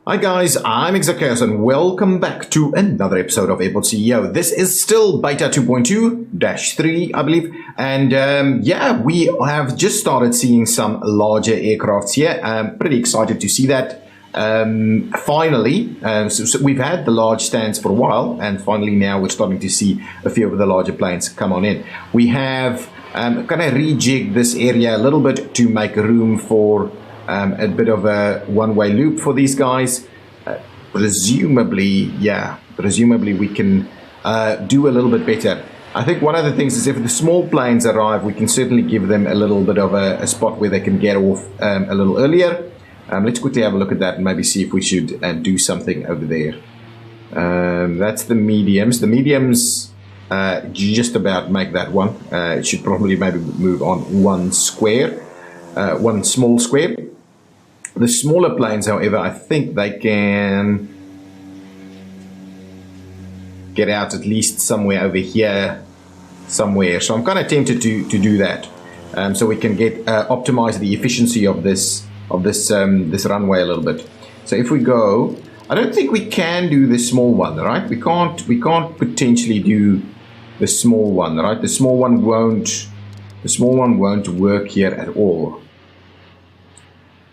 Hi guys, I'm ExactChaos and welcome back to another episode of Airport CEO. This is still beta 2.2-3, I believe. And yeah, we have just started seeing some larger aircrafts here. I'm pretty excited to see that. Finally, so we've had the large stands for a while, and finally now we're starting to see a few of the larger planes come on in. We have kind of rejigged this area a little bit to make room for a bit of a one-way loop for these guys. Presumably we can do a little bit better. I think one of the things is if the small planes arrive, we can certainly give them a little bit of a spot where they can get off a little earlier. Let's quickly have a look at that and maybe see if we should do something over there. That's the mediums. The mediums just about make that one. It should probably maybe move on one small square. The smaller planes, however, I think they can get out at least somewhere over here, somewhere. So I'm kind of tempted to do that, so we can get optimize the efficiency of this runway a little bit. So if we go, I don't think we can do the small one, right? We can't potentially do the small one, right? The small one won't work here at all.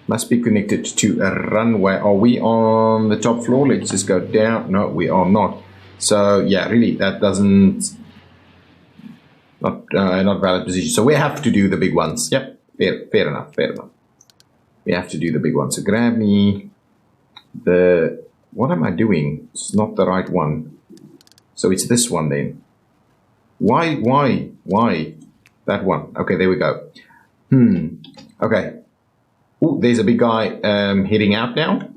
Must be connected to a runway. Are we on the top floor? Let's just go down. No, we are not. So yeah, really, that doesn't not valid position. So we have to do the big ones. Yep, fair enough. We have to do the big ones. So grab me the. What am I doing? It's not the right one. So it's this one then. Why that one? Okay, there we go. Okay. Ooh, there's a big guy heading out now.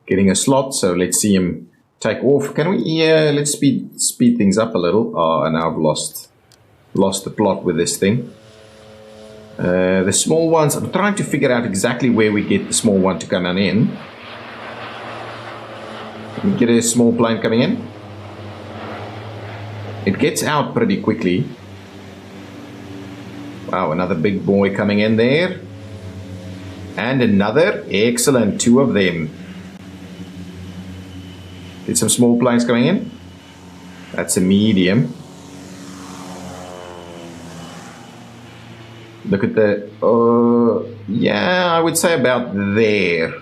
Getting a slot, so let's see him take off. Can we, let's speed things up a little. Oh, and I've lost the plot with this thing. The small ones, I'm trying to figure out exactly where we get the small one to come on in. Can we get a small plane coming in? It gets out pretty quickly. Wow, another big boy coming in there. And another. Excellent, two of them. Get some small planes coming in. That's a medium. Look at the... yeah, I would say about there.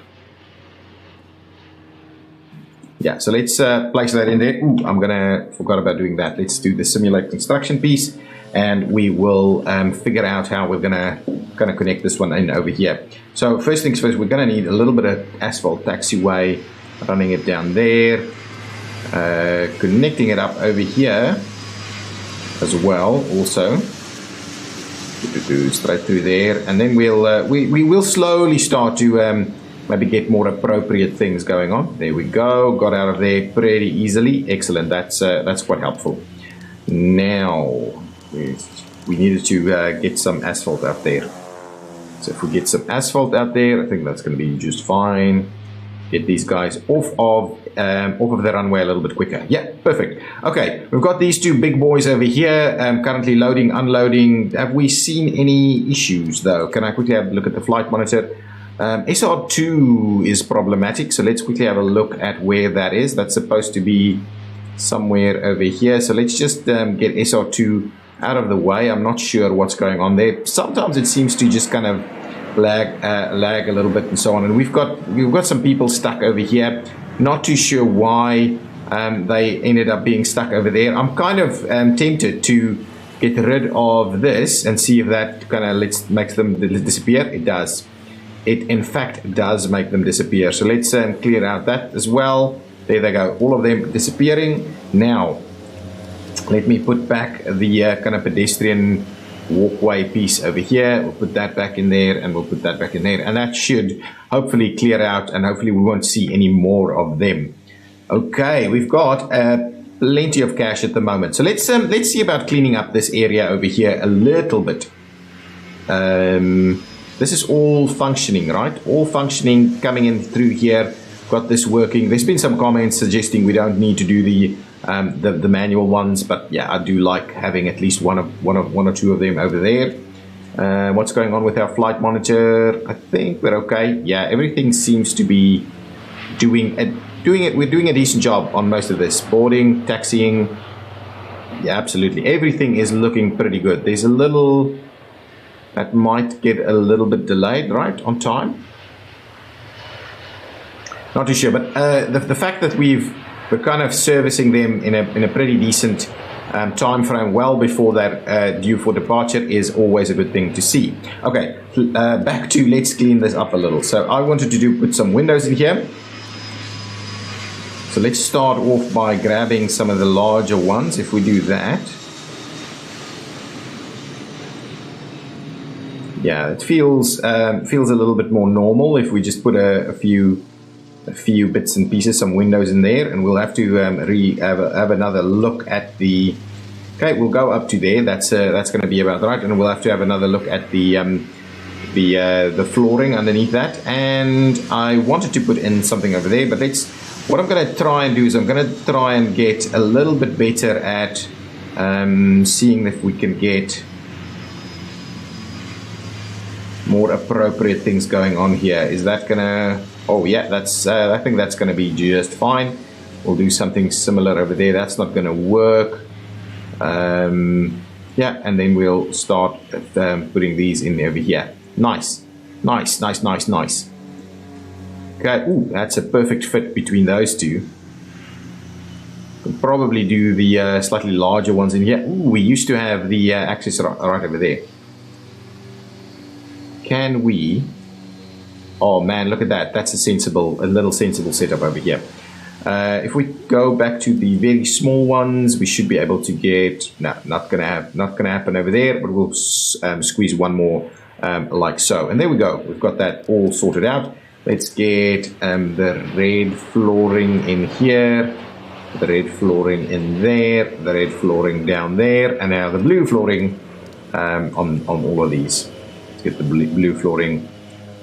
Yeah, so let's place that in there. Ooh, forgot about doing that. Let's do the simulate construction piece. And we will figure out how we're gonna connect this one in over here. So first things first, we're gonna need a little bit of asphalt taxiway, running it down there, connecting it up over here as well, also straight through there, and then we'll we will slowly start to maybe get more appropriate things going on. There we go, got out of there pretty easily. Excellent, that's quite helpful. Now. We needed to get some asphalt out there. So if we get some asphalt out there, I think that's going to be just fine. Get these guys off of the runway a little bit quicker. Yeah, perfect. Okay, we've got these two big boys over here, currently loading, unloading. Have we seen any issues though? Can I quickly have a look at the flight monitor? SR2 is problematic, so let's quickly have a look at where that is. That's supposed to be somewhere over here. So let's just get SR2 out of the way. I'm not sure what's going on there. Sometimes it seems to just kind of lag a little bit and so on. And we've got some people stuck over here. Not too sure why they ended up being stuck over there. I'm kind of tempted to get rid of this and see if that kind of makes them disappear. It does. It in fact does make them disappear. So let's clear out that as well. There they go. All of them disappearing now. Let me put back the kind of pedestrian walkway piece over here. We'll put that back in there, and we'll put that back in there. And that should hopefully clear out, and hopefully we won't see any more of them. Okay, we've got plenty of cash at the moment. So let's see about cleaning up this area over here a little bit. This is all functioning, right? All functioning, coming in through here. Got this working. There's been some comments suggesting we don't need to do the manual ones, but yeah, I do like having at least one or two of them over there. What's going on with our flight monitor? I think we're okay. Yeah, everything seems to be doing it. We're doing a decent job on most of this. Boarding, taxiing. Yeah, absolutely. Everything is looking pretty good. There's a little that might get a little bit delayed, right, on time. Not too sure, but the fact that we're kind of servicing them in a pretty decent time frame, well before that due for departure, is always a good thing to see. Okay, back to let's clean this up a little. So I wanted to put some windows in here. So let's start off by grabbing some of the larger ones. If we do that, yeah, it feels a little bit more normal if we just put a few bits and pieces, some windows in there, and we'll have to have another look at the. Okay, we'll go up to there. That's going to be about right, and we'll have to have another look at the flooring underneath that. And I wanted to put in something over there, but what I'm going to try and do is I'm going to try and get a little bit better at seeing if we can get more appropriate things going on here. Is that gonna? Oh yeah, that's. I think that's gonna be just fine. We'll do something similar over there. That's not gonna work. Yeah, and then we'll start putting these in over here. Nice, nice, nice, nice, nice. Okay, ooh, that's a perfect fit between those two. Could probably do the slightly larger ones in here. Ooh, we used to have the access right over there. Can we? Oh man, look at that. That's a little sensible setup over here. If we go back to the very small ones, we should be able to get. No, not gonna happen over there. But we'll squeeze one more like so, and there we go. We've got that all sorted out. Let's get the red flooring in here, the red flooring in there, the red flooring down there, and now the blue flooring on all of these. Get the blue flooring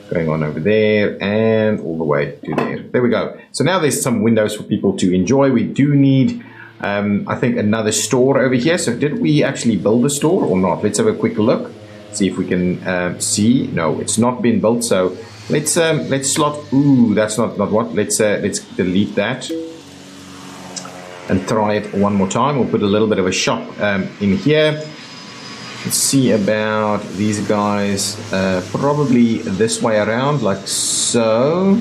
going on over there and all the way to there. There we go. So now there's some windows for people to enjoy. We do need, I think, another store over here. So did we actually build a store or not? Let's have a quick look. See if we can see. No, it's not been built. So let's slot. Ooh, that's not what. Let's delete that and try it one more time. We'll put a little bit of a shop in here. Let's see about these guys, probably this way around, like so.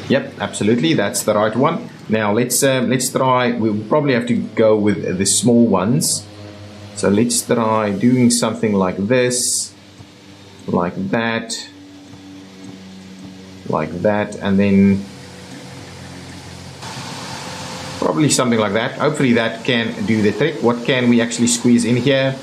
Yep, absolutely, that's the right one. Now let's try. We'll probably have to go with the small ones. So let's try doing something like this, like that, and then probably something like that. Hopefully that can do the trick. What can we actually squeeze in here?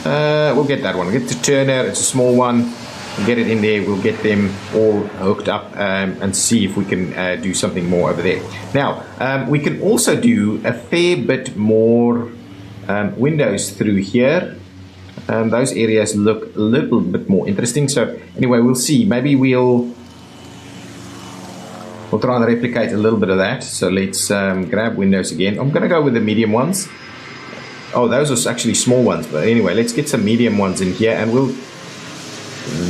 We'll get that one. We'll get the turner. It's a small one. We'll get it in there. We'll get them all hooked up and see if we can do something more over there. Now, we can also do a fair bit more windows through here. Those areas look a little bit more interesting. So anyway, we'll see. Maybe we'll try and replicate a little bit of that. So let's grab windows again. I'm going to go with the medium ones. Oh, those are actually small ones, but anyway, let's get some medium ones in here, and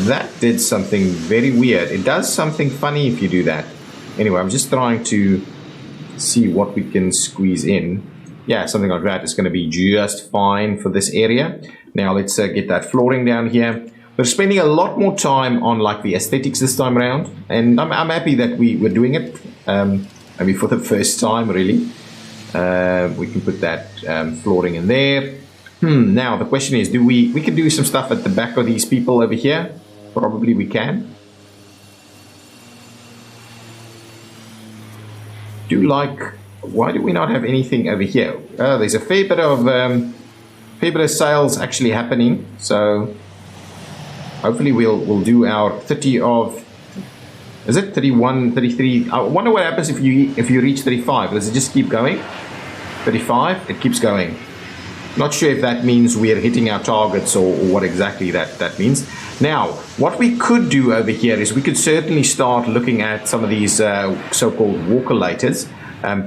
that did something very weird. It does something funny if you do that. Anyway, I'm just trying to see what we can squeeze in. Yeah, something like that is going to be just fine for this area. Now let's get that flooring down here. We're spending a lot more time on like the aesthetics this time around, and I'm happy that we're doing it. Maybe for the first time, really. We can put that flooring in there. Now the question is, we can do some stuff at the back of these people over here? Probably we can. Why do we not have anything over here? There's a fair bit of sales actually happening. So hopefully we'll do our 30 of. Is it 31, 33? I wonder what happens if you reach 35. Does it just keep going? 35, it keeps going. Not sure if that means we are hitting our targets or what exactly that means. Now, what we could do over here is we could certainly start looking at some of these so-called walker-laters,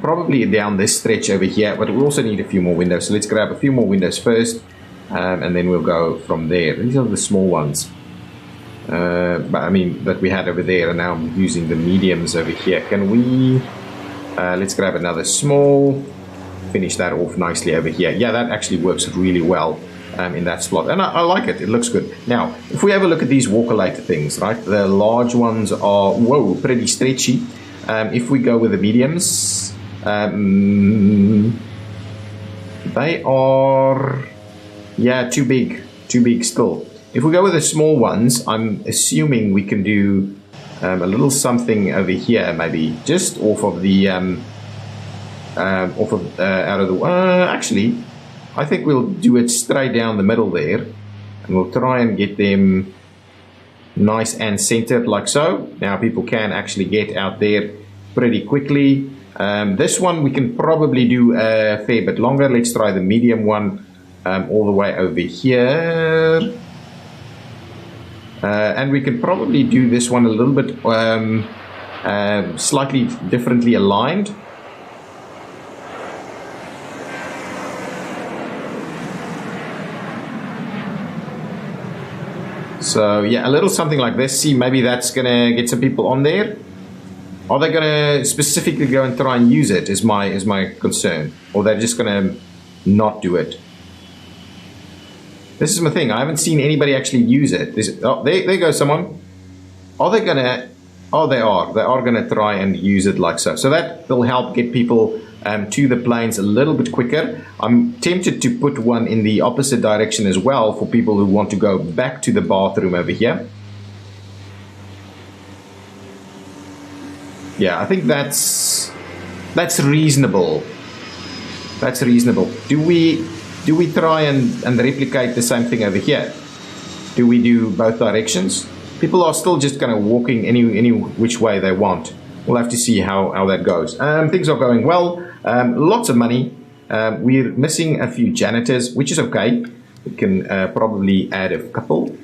probably down this stretch over here, but we also need a few more windows. So let's grab a few more windows first. and then we'll go from there. These are the small ones, but I mean that we had over there, and now I'm using the mediums over here. Can we? Let's grab another small. Finish that off nicely over here. Yeah, that actually works really well in that slot, and I like it. It looks good. Now, if we have a look at these walker-later things, right? The large ones are pretty stretchy. If we go with the mediums, they are too big still. If we go with the small ones, I'm assuming we can do a little something over here, maybe just off of the actually, I think we'll do it straight down the middle there, and we'll try and get them nice and centered like so. Now people can actually get out there pretty quickly. This one we can probably do a fair bit longer. Let's try the medium one all the way over here. And we can probably do this one a little bit slightly differently aligned. So yeah, a little something like this. See, maybe that's gonna get some people on there. Are they gonna specifically go and try and use it? Is my concern, or they're just gonna not do it? This is my thing. I haven't seen anybody actually use it. There goes someone. Are they gonna? Oh, they are. They are gonna try and use it like so. So that will help get people to the planes a little bit quicker. I'm tempted to put one in the opposite direction as well for people who want to go back to the bathroom over here. Yeah, I think that's reasonable. That's reasonable. Do we try and replicate the same thing over here? Do we do both directions? People are still just kind of walking any which way they want. We'll have to see how that goes. Things are going well. Lots of money. We're missing a few janitors, which is okay. We can probably add a couple.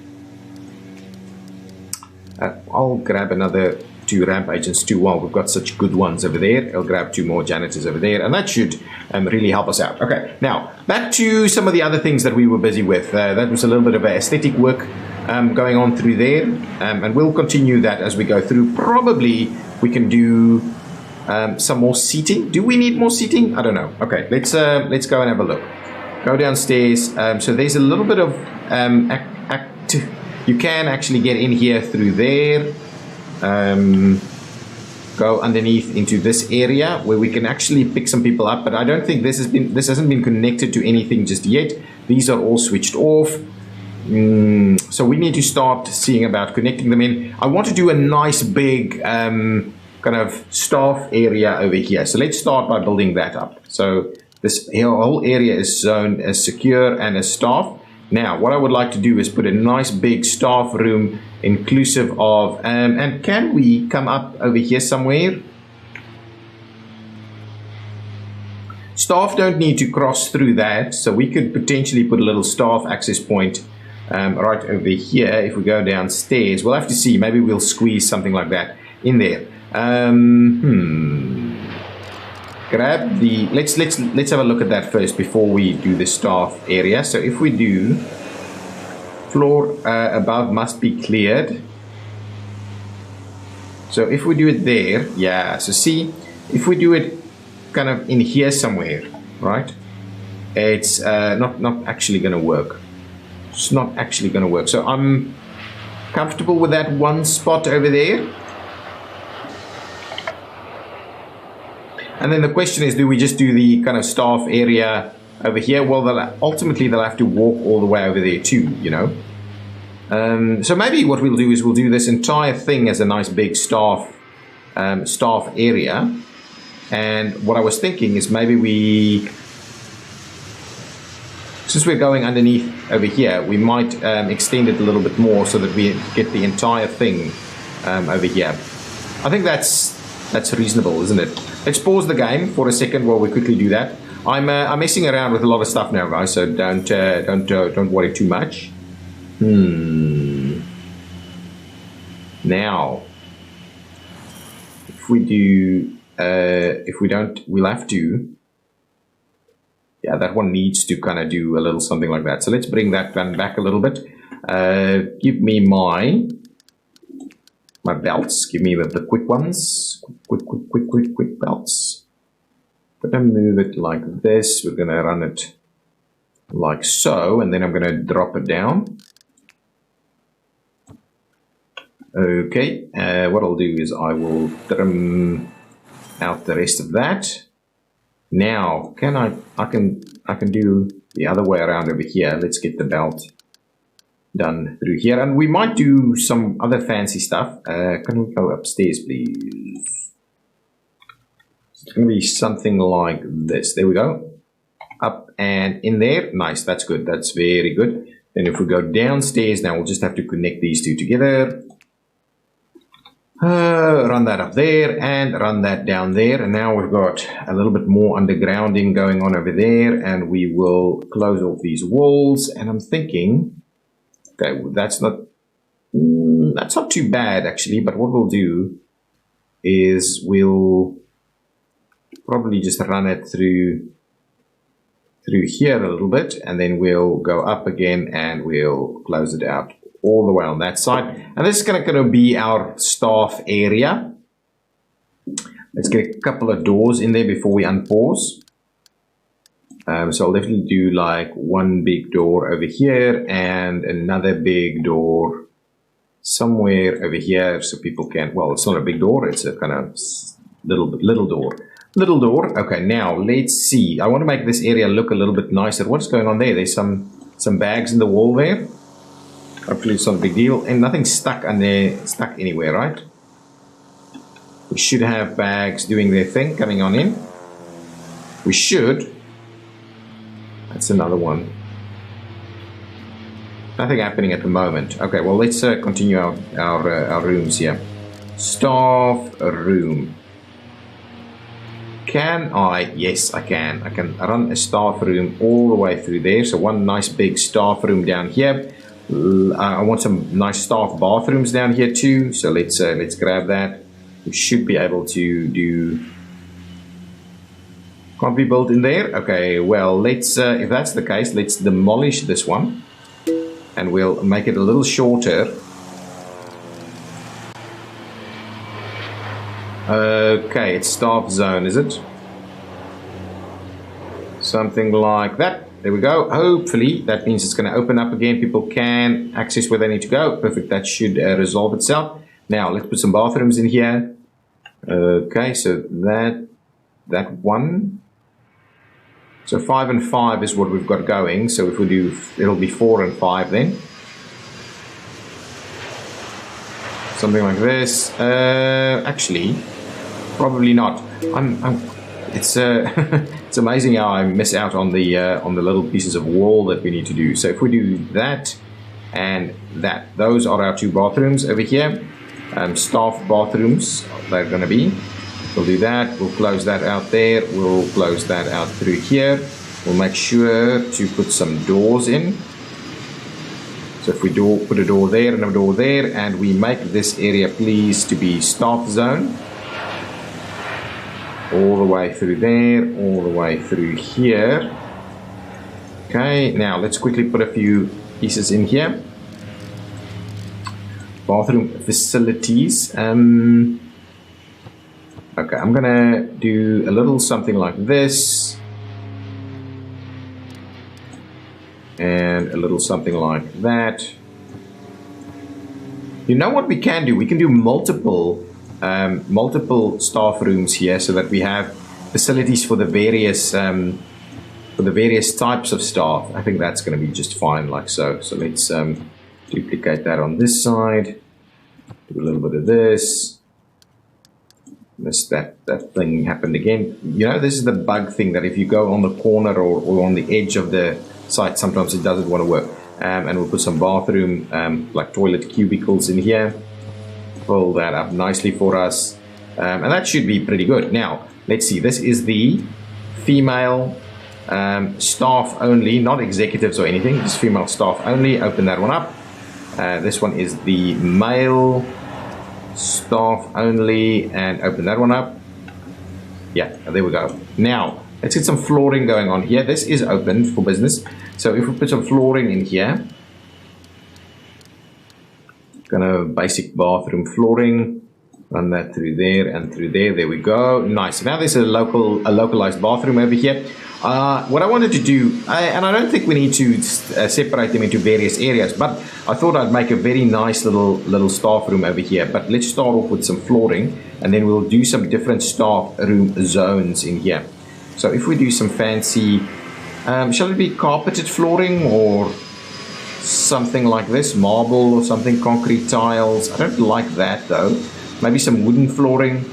I'll grab another 2 ramp agents too. Well, we've got such good ones over there. I'll grab 2 more janitors over there, and that should really help us out. Okay, now back to some of the other things that we were busy with. That was a little bit of aesthetic work going on through there, and we'll continue that as we go through. Probably we can do some more seating. Do we need more seating? I don't know. Okay, let's go and have a look. Go downstairs. So there's a little bit of you can actually get in here through there. Go underneath into this area where we can actually pick some people up, but I don't think this hasn't been connected to anything just yet. These are all switched off. So we need to start seeing about connecting them in. I want to do a nice big kind of staff area over here. So let's start by building that up. So this whole area is zoned as secure and as staff. Now, what I would like to do is put a nice big staff room inclusive of, and can we come up over here somewhere? Staff don't need to cross through that, so we could potentially put a little staff access point right over here. If we go downstairs, we'll have to see. Maybe we'll squeeze something like that in there. Grab the. Let's have a look at that first before we do the staff area. So if we do, floor above must be cleared. So if we do it there, yeah. So see, if we do it kind of in here somewhere, right? It's not actually going to work. It's not actually going to work. So I'm comfortable with that one spot over there. And then the question is, do we just do the kind of staff area over here? Well, ultimately they'll have to walk all the way over there too, you know. So maybe what we'll do is we'll do this entire thing as a nice big staff area. And what I was thinking is maybe since we're going underneath over here, we might extend it a little bit more so that we get the entire thing over here. I think that's reasonable, isn't it? Let's pause the game for a second while we quickly do that. I'm messing around with a lot of stuff now, guys, so don't worry too much. Now, if we do, if we don't, we'll have to. yeah, that one needs to kind of do a little something like that. So let's bring that gun back a little bit. Give me my belts. Give me the quick ones. Quick belts. Gonna move it like this. We're gonna run it like so, and then I'm gonna drop it down. Okay, what I'll do is I will trim out the rest of that. Now, I can do the other way around over here. Let's get the belt done through here, and we might do some other fancy stuff. Can we go upstairs, please? It's going to be something like this. There we go. Up and in there. Nice. That's good. That's very good. Then if we go downstairs, now we'll just have to connect these two together. Run that up there and run that down there. And now we've got a little bit more undergrounding going on over there. And we will close off these walls. And I'm thinking, okay, that's not too bad actually. But what we'll do is we'll probably just run it through here a little bit, and then we'll go up again and we'll close it out all the way on that side. And this is going to be our staff area. Let's get a couple of doors in there before we unpause. So I'll definitely do like one big door over here and another big door somewhere over here, so people can, well, it's not a big door, it's a kind of little door. Little door. Okay, now let's see. I want to make this area look a little bit nicer. What's going on there? There's some bags in the wall there. Hopefully it's not a big deal. And nothing's stuck anywhere, right? We should have bags doing their thing coming on in. We should. That's another one. Nothing happening at the moment. Okay, well, let's continue our rooms here. Staff room. Can I? Yes, I can. I can run a staff room all the way through there. So one nice big staff room down here. I want some nice staff bathrooms down here too. So let's grab that. We should be able to do. Can't be built in there. Okay. Well, let's. If that's the case, let's demolish this one, and we'll make it a little shorter. Okay, it's staff zone, is it? Something like that. There we go. Hopefully, that means it's going to open up again. People can access where they need to go. Perfect. That should resolve itself. Now, let's put some bathrooms in here. Okay, so that one. So 5 and 5 is what we've got going. So if we do, it'll be 4 and 5 then. Something like this. Actually, probably not. It's it's amazing how I miss out on the little pieces of wall that we need to do. So if we do that and that, those are our two bathrooms over here. Staff bathrooms they're going to be. We'll do that. We'll close that out there. We'll close that out through here. We'll make sure to put some doors in. So if we put a door there and a door there, and we make this area please to be staff zone. All the way through there, all the way through here. Okay, now let's quickly put a few pieces in here. Bathroom facilities. Okay, I'm gonna do a little something like this. And a little something like that. You know what we can do? We can do multiple staff rooms here, so that we have facilities for the various types of staff. I think that's going to be just fine, like so. So let's duplicate that on this side. Do a little bit of this. That thing happened again. You know, this is the bug thing, that if you go on the corner or on the edge of the site, sometimes it doesn't want to work. And we'll put some bathroom, like toilet cubicles in here. Pull that up nicely for us. And that should be pretty good. Now, let's see. This is the female staff only, not executives or anything. Just female staff only. Open that one up. This one is the male staff only, and open that one up. Yeah, there we go. Now, Let's get some flooring going on here. This is open for business. So if we put some flooring in here, kind of basic bathroom flooring, run that through there and through there. There we go. Nice. Now there's a localized bathroom over here. What I wanted to do, and I don't think we need to separate them into various areas, but I thought I'd make a very nice little staff room over here. But let's start off with some flooring, and then we'll do some different staff room zones in here. So if we do some fancy, shall it be carpeted flooring or something like this, marble or something, concrete tiles? I don't like that though. Maybe some wooden flooring.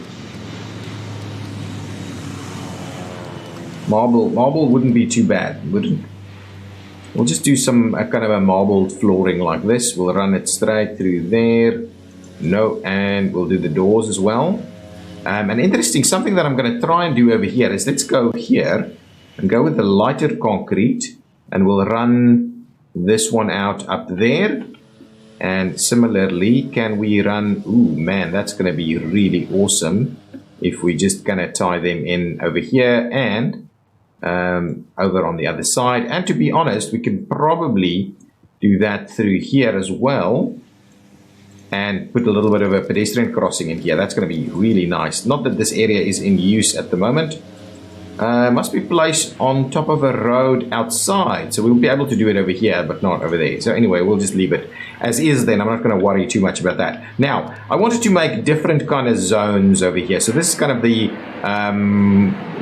Marble wouldn't be too bad, would it? We'll just do some kind of a marbled flooring like this. We'll run it straight through there. No, and we'll do the doors as well. And interesting, something that I'm going to try and do over here is let's go here and go with the lighter concrete, and we'll run this one out up there. And similarly, can we run, ooh man, that's going to be really awesome if we just kind of tie them in over here and over on the other side. And to be honest, we can probably do that through here as well and put a little bit of a pedestrian crossing in here. That's going to be really nice. Not that this area is in use at the moment. Must be placed on top of a road outside, so we'll be able to do it over here but not over there. So anyway, we'll just leave it as is then. I'm not going to worry too much about that. Now I wanted to make different kind of zones over here. So this is kind of the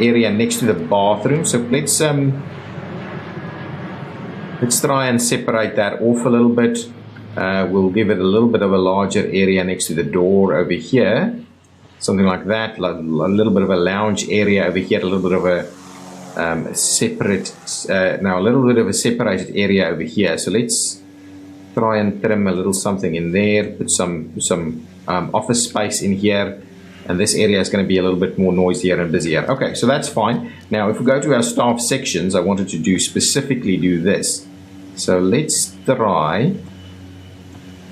area next to the bathroom. So let's try and separate that off a little bit. We'll give it a little bit of a larger area next to the door over here. Something like that, like a little bit of a lounge area over here, a little bit of a separated area over here. So let's try and trim a little something in there, put some office space in here, and this area is going to be a little bit more noisier and busier. Okay, so that's fine. Now if we go to our staff sections, I wanted to specifically do this. So let's try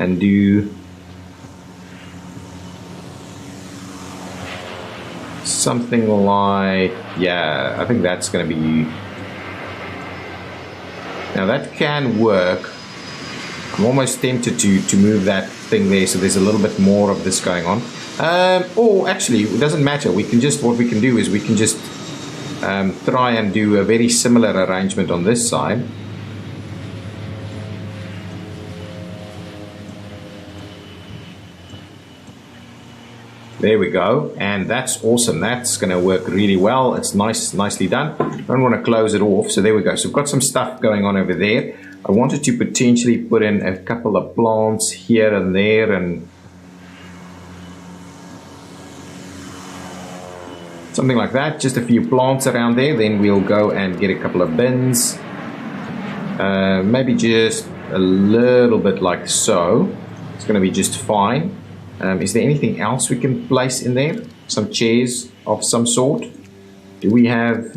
and do something like, yeah, I think that's going to be, now that can work. I'm almost tempted to move that thing there so there's a little bit more of this going on. Or actually, it doesn't matter. We can just, what we can do is we can just try and do a very similar arrangement on this side. There we go, and that's awesome. That's going to work really well. It's nicely done. I don't want to close it off, so there we go. So we've got some stuff going on over there. I wanted to potentially put in a couple of plants here and there, and something like that. Just a few plants around there. Then we'll go and get a couple of bins. Maybe just a little bit like so. It's going to be just fine. Is there anything else we can place in there? Some chairs of some sort? Do we have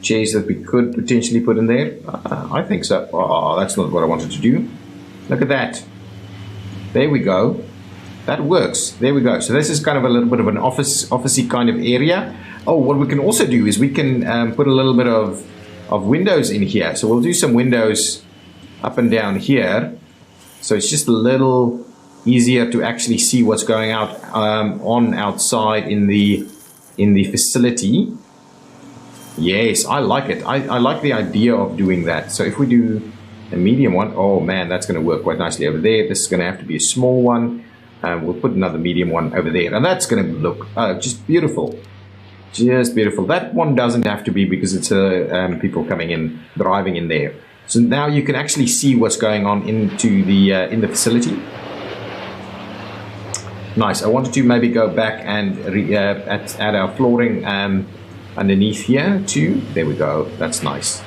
chairs that we could potentially put in there? I think so. Oh, that's not what I wanted to do. Look at that. There we go. That works. There we go. So this is kind of a little bit of an officey kind of area. Oh, what we can also do is we can put a little bit of windows in here. So we'll do some windows up and down here. So it's just a little easier to actually see what's going on outside in the facility. Yes, I like it. I like the idea of doing that. So if we do a medium one, oh man, that's going to work quite nicely over there. This is going to have to be a small one. We'll put another medium one over there, and that's going to look just beautiful. Just beautiful. That one doesn't have to be because it's people coming in, driving in there. So now you can actually see what's going on into the in the facility. Nice. I wanted to maybe go back and add our flooring underneath here too. There we go. That's nice.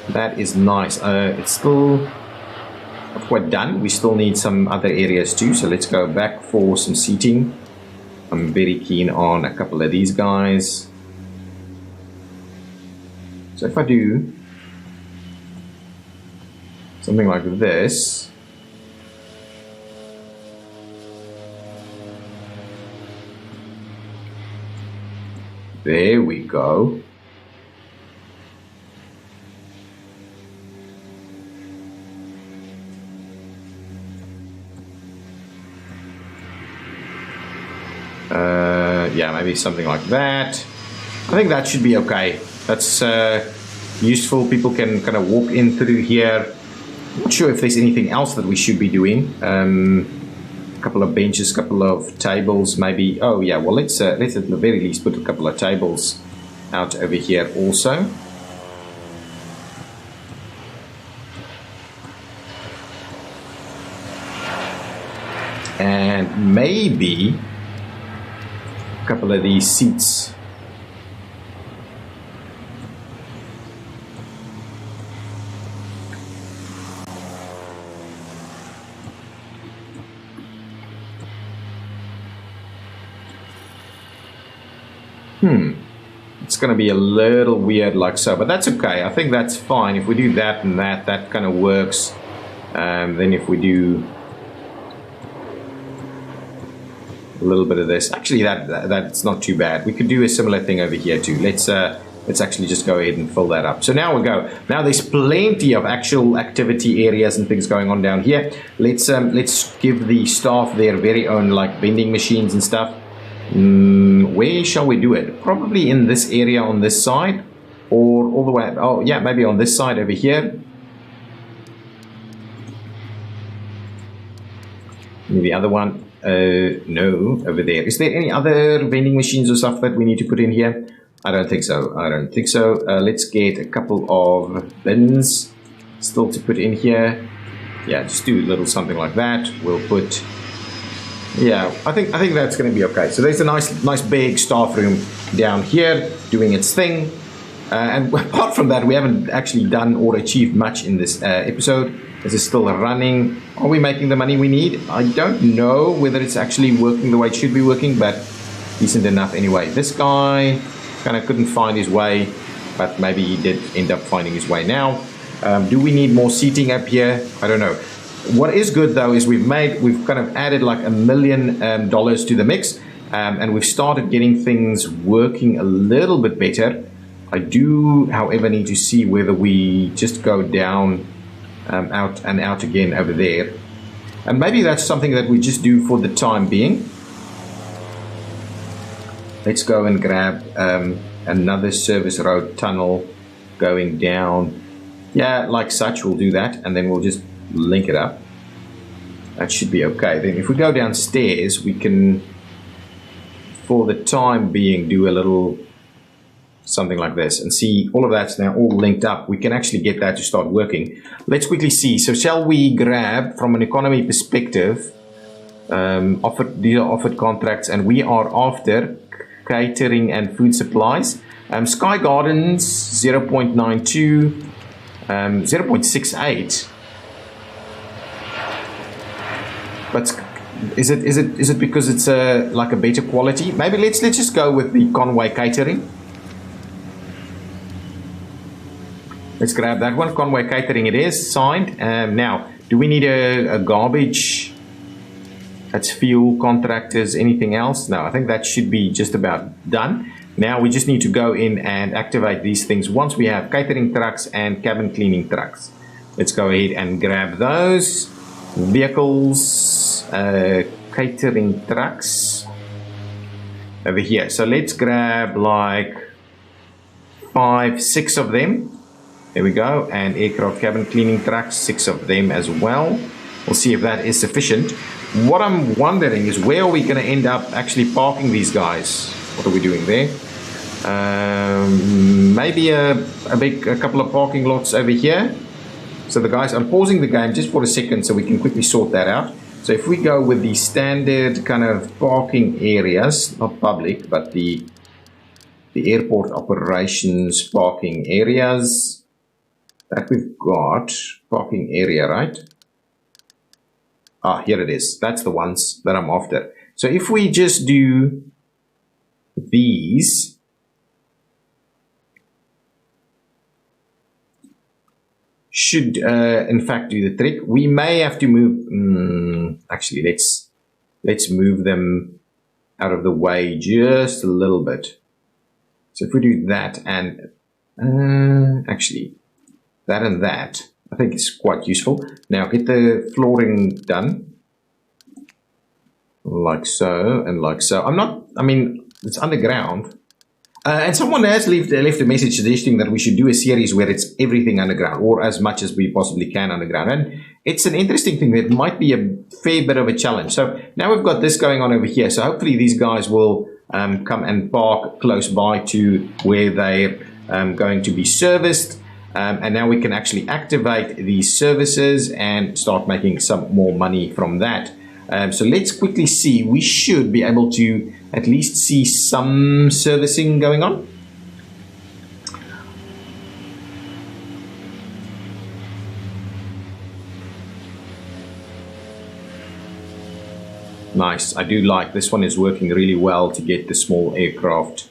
That is nice. It's still not quite done. We still need some other areas too. So let's go back for some seating. I'm very keen on a couple of these guys. So if I do something like this, There we go. Yeah, maybe something like that. I think that should be okay. That's useful. People can kind of walk in through here. Not sure if there's anything else that we should be doing. A couple of benches, couple of tables, maybe. Oh yeah, well let's at the very least put a couple of tables out over here also. And maybe a couple of these seats. It's going to be a little weird like so, but that's okay. I think that's fine. If we do that and that kind of works. Then if we do a little bit of this, actually that's not too bad. We could do a similar thing over here too. Let's actually just go ahead and fill that up. So now we go. Now there's plenty of actual activity areas and things going on down here. Let's give the staff their very own like vending machines and stuff. Where shall we do it? Probably in this area on this side, or all the way. Oh yeah, maybe on this side over here. Maybe the other one. No, over there. Is there any other vending machines or stuff that we need to put in here? I don't think so. I don't think so. Let's get a couple of bins still to put in here. Yeah, just do a little something like that. We'll put. Yeah, I think that's going to be okay. So there's a nice big staff room down here doing its thing. And apart from that, we haven't actually done or achieved much in this episode. This is still running. Are we making the money we need? I don't know whether it's actually working the way it should be working, but decent enough anyway. This guy kind of couldn't find his way, but maybe he did end up finding his way now. Do we need more seating up here? I don't know. What is good though is we've kind of added like $1 million to the mix, and we've started getting things working a little bit better. I do, however, need to see whether we just go down, out and out again over there. And maybe that's something that we just do for the time being. Let's go and grab another service road tunnel going down. Yeah, like such, we'll do that, and then we'll just link it up. That should be okay. Then if we go downstairs, we can, for the time being, do a little something like this, and see all of that's now all linked up. We can actually get that to start working. Let's quickly see. So shall we grab from an economy perspective, these are offered contracts, and we are after catering and food supplies. Sky Gardens 0.92, 0.68. But is it because it's like a better quality? Maybe let's just go with the Conway Catering. Let's grab that one. Conway Catering it is, signed. Now, do we need a garbage? That's fuel, contractors, anything else? No, I think that should be just about done. Now we just need to go in and activate these things once we have catering trucks and cabin cleaning trucks. Let's go ahead and grab those. Vehicles, catering trucks over here. So let's grab like 5, 6 of them. There we go. And aircraft cabin cleaning trucks, 6 of them as well. We'll see if that is sufficient. What I'm wondering is where are we going to end up actually parking these guys? What are we doing there? Maybe a couple of parking lots over here. So the guys, I'm pausing the game just for a second so we can quickly sort that out. So if we go with the standard kind of parking areas, not public, but the airport operations parking areas that we've got, parking area, right? Ah, here it is. That's the ones that I'm after. So if we just do these, should in fact do the trick. We may have to move, actually let's move them out of the way just a little bit. So if we do that and actually that and that, I think it's quite useful. Now get the flooring done. Like so and like so. It's underground. And someone has left a message suggesting that we should do a series where it's everything underground, or as much as we possibly can underground. And it's an interesting thing that might be a fair bit of a challenge. So now we've got this going on over here. So hopefully these guys will come and park close by to where they're going to be serviced. And now we can actually activate these services and start making some more money from that. So let's quickly see. We should be able to at least see some servicing going on. Nice. I do like this one. Is working really well to get the small aircraft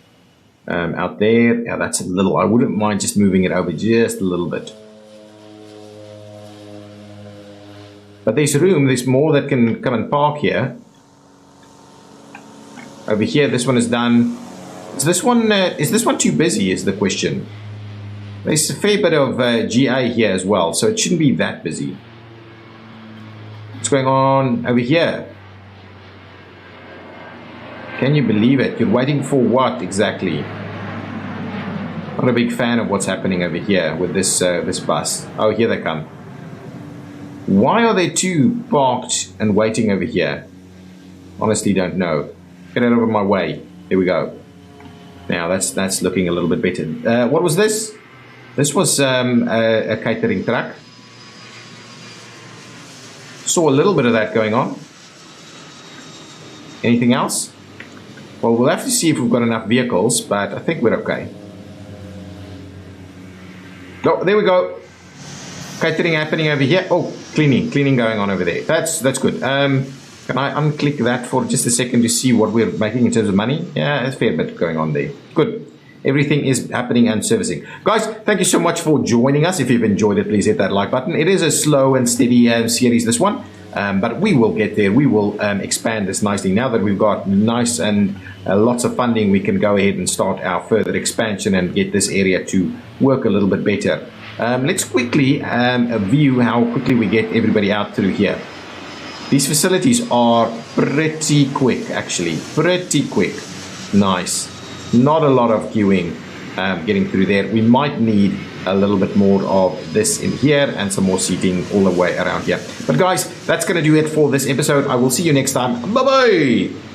out there. Yeah, that's a little. I wouldn't mind just moving it over just a little bit. But there's room, there's more that can come and park here. Over here, this one is done. Is this one too busy is the question. There's a fair bit of GA here as well, so it shouldn't be that busy. What's going on over here? Can you believe it? You're waiting for what exactly? Not a big fan of what's happening over here with this this bus. Oh, here they come. Why are there two parked and waiting over here? Honestly, don't know. Get out of my way. There we go. Now that's looking a little bit better. What was this? This was a catering truck. Saw a little bit of that going on. Anything else? Well, we'll have to see if we've got enough vehicles, but I think we're okay. Oh, there we go. Catering happening over here. Oh, cleaning going on over there. That's good. Can I unclick that for just a second to see what we're making in terms of money? Yeah, there's a fair bit going on there. Good. Everything is happening and servicing. Guys, thank you so much for joining us. If you've enjoyed it, please hit that like button. It is a slow and steady series, this one. But we will get there. We will expand this nicely. Now that we've got nice and lots of funding, we can go ahead and start our further expansion and get this area to work a little bit better. Let's quickly view how quickly we get everybody out through here. These facilities are pretty quick, actually. Pretty quick. Nice. Not a lot of queuing getting through there. We might need a little bit more of this in here and some more seating all the way around here. But guys, that's going to do it for this episode. I will see you next time. Bye-bye.